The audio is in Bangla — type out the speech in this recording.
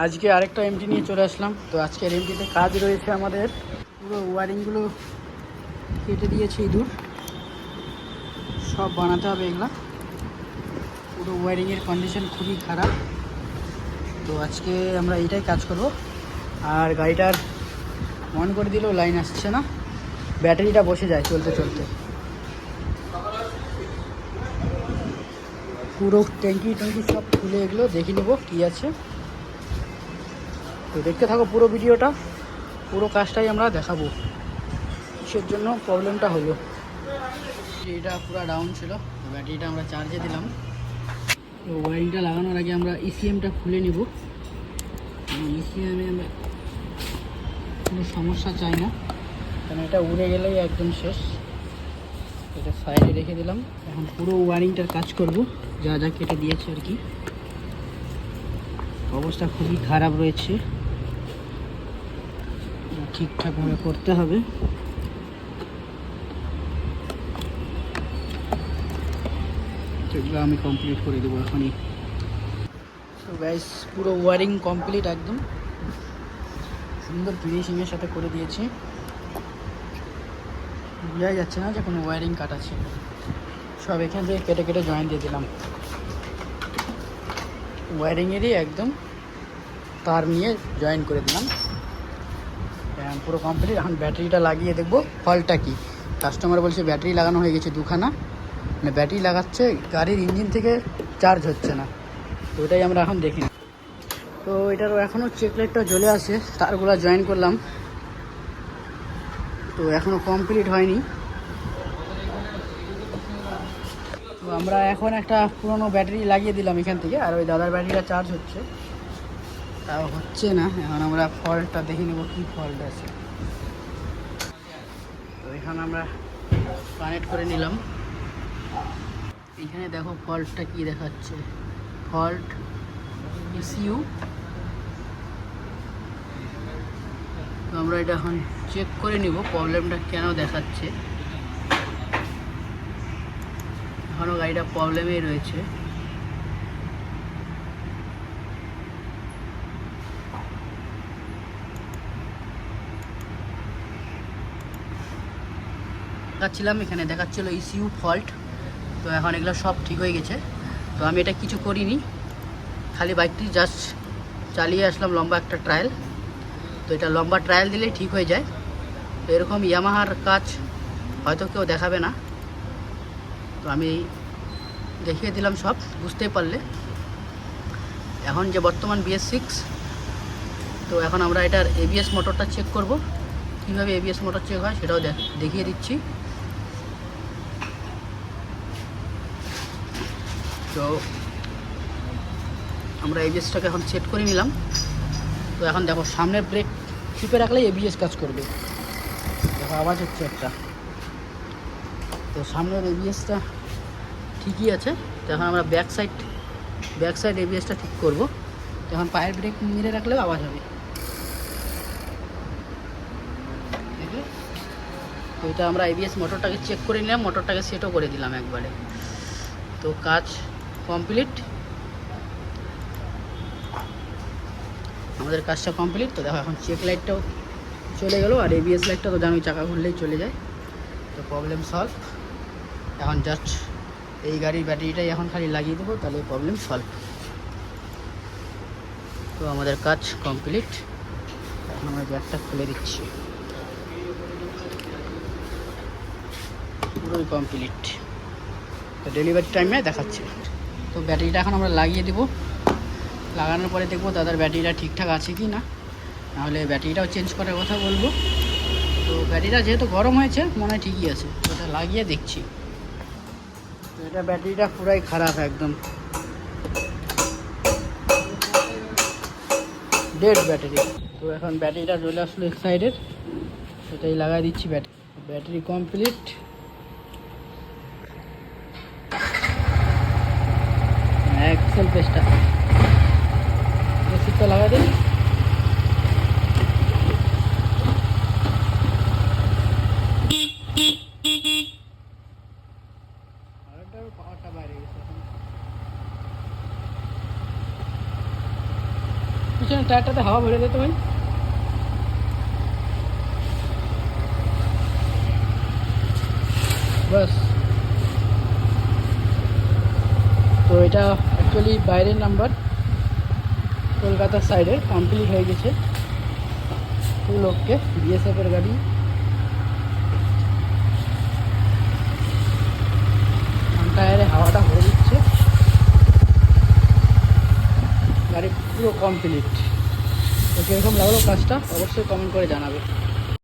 আজকে আরেকটা এমটি নিয়ে চলে আসলাম। তো আজকের এমটিতে কাজ রয়েছে আমাদের, পুরো ওয়ারিংগুলো কেটে দিয়েছে ইঁদুর, সব বানাতে হবে এগুলা। পুরো ওয়ারিংয়ের কন্ডিশন খুবই খারাপ। তো আজকে আমরা এইটাই কাজ করব। আর গাড়িটার অন করে দিলেও লাইন আসছে না, ব্যাটারিটা বসে যায় চলতে চলতে। পুরো ট্যাঙ্কি সব খুলে এগুলো দেখে নেবো কী আছে। তো দেখতে থাকো পুরো ভিডিওটা, পুরো কাজটাই আমরা দেখাবো কিসের জন্য প্রবলেমটা হলো। ব্যাটারিটা পুরো ডাউন ছিল, তো ব্যাটারিটা আমরা চার্জে দিলাম। তো ওয়ারিংটা লাগানোর আগে আমরা ইসিএমটা খুলে নিব। ইসিএমে আমরা কোনো সমস্যা চাই না, কারণ এটা উড়ে গেলেই একদম শেষ। এটা সাইডে রেখে দিলাম। এখন পুরো ওয়ারিংটার কাজ করব, যা যা কেটে দিয়েছে আর কি। অবস্থা খুবই খারাপ রয়েছে, ঠিকঠাকভাবে করতে হবে। সেগুলো আমি কমপ্লিট করে দেবো এখনই। তো গাইস, পুরো ওয়ারিং কমপ্লিট, একদম সুন্দর ফিনিশিংয়ের সাথে করে দিয়েছি। বোঝাই যাচ্ছে না যে কোনো ওয়ারিং কাটা ছিল। সব এখান থেকে কেটে কেটে জয়েন দিয়ে দিলাম। ওয়ারিংয়েরই একদম তার নিয়ে জয়েন করে দিলাম। পুরো কমপ্লিট। এখন ব্যাটারিটা লাগিয়ে দেখবো ফল্টটা কি। কাস্টমার বলছে ব্যাটারি লাগানো হয়ে গেছে দুখানা, মানে ব্যাটারি লাগাচ্ছে, গাড়ির ইঞ্জিন থেকে চার্জ হচ্ছে না। তো ওটাই আমরা এখন দেখি। তো এটারও এখনও চেক লাইটটা জ্বলে আছে, তারগুলো জয়েন করলাম, তো এখনও কমপ্লিট হয়নি। তো আমরা এখন একটা পুরনো ব্যাটারি লাগিয়ে দিলাম এখান থেকে, আর ওই দাদার ব্যাটারিটা চার্জ হচ্ছে, তাও হচ্ছে না। এখন আমরা ফল্টটা দেখে নেব কী ফল্ট আছে। তো এখানে আমরা কানেক্ট করে নিলাম। এখানে দেখো ফল্টটা কি দেখাচ্ছে, ফল্ট ইসিউ। তো আমরা এটা এখন চেক করে নিব প্রবলেমটা কেন দেখাচ্ছে। এখনও গাড়িটা প্রবলেমেই রয়েছে। দেখাচ্ছিলাম, এখানে দেখাচ্ছিল ইসিউ ফল্ট। তো এখন এগুলো সব ঠিক হয়ে গেছে। তো আমি এটা কিছু করিনি, খালি বাইকটি জাস্ট চালিয়ে আসলাম লম্বা একটা ট্রায়াল। তো এটা লম্বা ট্রায়াল দিলেই ঠিক হয়ে যায়। তো এরকম ইয়ামাহার কাজ হয়তো কেউ দেখাবে না, তো আমি দেখিয়ে দিলাম সব, বুঝতেই পারলে। এখন যে বর্তমান BS6, তো এখন আমরা এটার ABS মোটরটা চেক করব। কীভাবে ABS মোটর চেক হয় সেটাও দেখিয়ে দিচ্ছি। তো আমরা ABSটাকে এখন সেট করে নিলাম। তো এখন দেখো সামনের ব্রেক টিপে রাখলেই ABS কাজ করবে। দেখো আওয়াজ হচ্ছে একটা। তো সামনের ABSটা ঠিকই আছে। তো এখন আমরা ব্যাক সাইড ABSটা ঠিক করব। তো এখন পায়ের ব্রেক মেরে রাখলেও আওয়াজ হবে। তো এটা আমরা ABS মোটরটাকে চেক করে নিলাম, মোটরটাকে সেটও করে দিলাম একবারে। তো কাজ কমপ্লিট, আমাদের কাজটা কমপ্লিট। তো দেখো এখন চেক লাইটটাও চলে গেল, আর ABS লাইটটা তো জানোই চাকা ঘুরলেই চলে যায়। তো প্রবলেম সলভ। এখন জাস্ট এই গাড়ির ব্যাটারিটাই এখন খালি লাগিয়ে দেবো, তাহলে প্রবলেম সলভ। তো আমাদের কাজ কমপ্লিট। এখন আমরা ব্যাগটা খুলে দিচ্ছি, পুরোই কমপ্লিট। তো ডেলিভারি টাইমে দেখাচ্ছে। তো ব্যাটারিটা এখন আমরা লাগিয়ে দেবো। লাগানোর পরে দেখবো দাদার ব্যাটারিটা ঠিকঠাক আছে কি না, নাহলে ব্যাটারিটাও চেঞ্জ করার কথা বলবো। তো ব্যাটারিটা যেহেতু গরম হয়েছে মনে হয় ঠিকই আছে, তো এটা লাগিয়ে দেখছি। তো এটা ব্যাটারিটা পুরাই খারাপ, একদম ডেড ব্যাটারি। তো এখন ব্যাটারিটা চলে আসলো এক সাইডের, সেটাই লাগাই দিচ্ছি। Battery complete. এক্সেল পেস্টটা সিটটা লাগাই দিন। পাওয়ারটা বাইরে গেছে, পিছনে পিছনে টায়ারটাতে হাওয়া ভরে দিতে ভাই। বাস। তো এটা অ্যাকচুয়ালি বাইরের নাম্বার, কলকাতার সাইডে কমপ্লিট হয়ে গেছে ফুল ওকে। বিএসএফের গাড়ি। টায়ারে হাওয়াটা ভরে দিচ্ছে, গাড়ি পুরো কমপ্লিট। তো কীরকম লাগলো কাজটা অবশ্যই কমেন্ট করে জানাবে।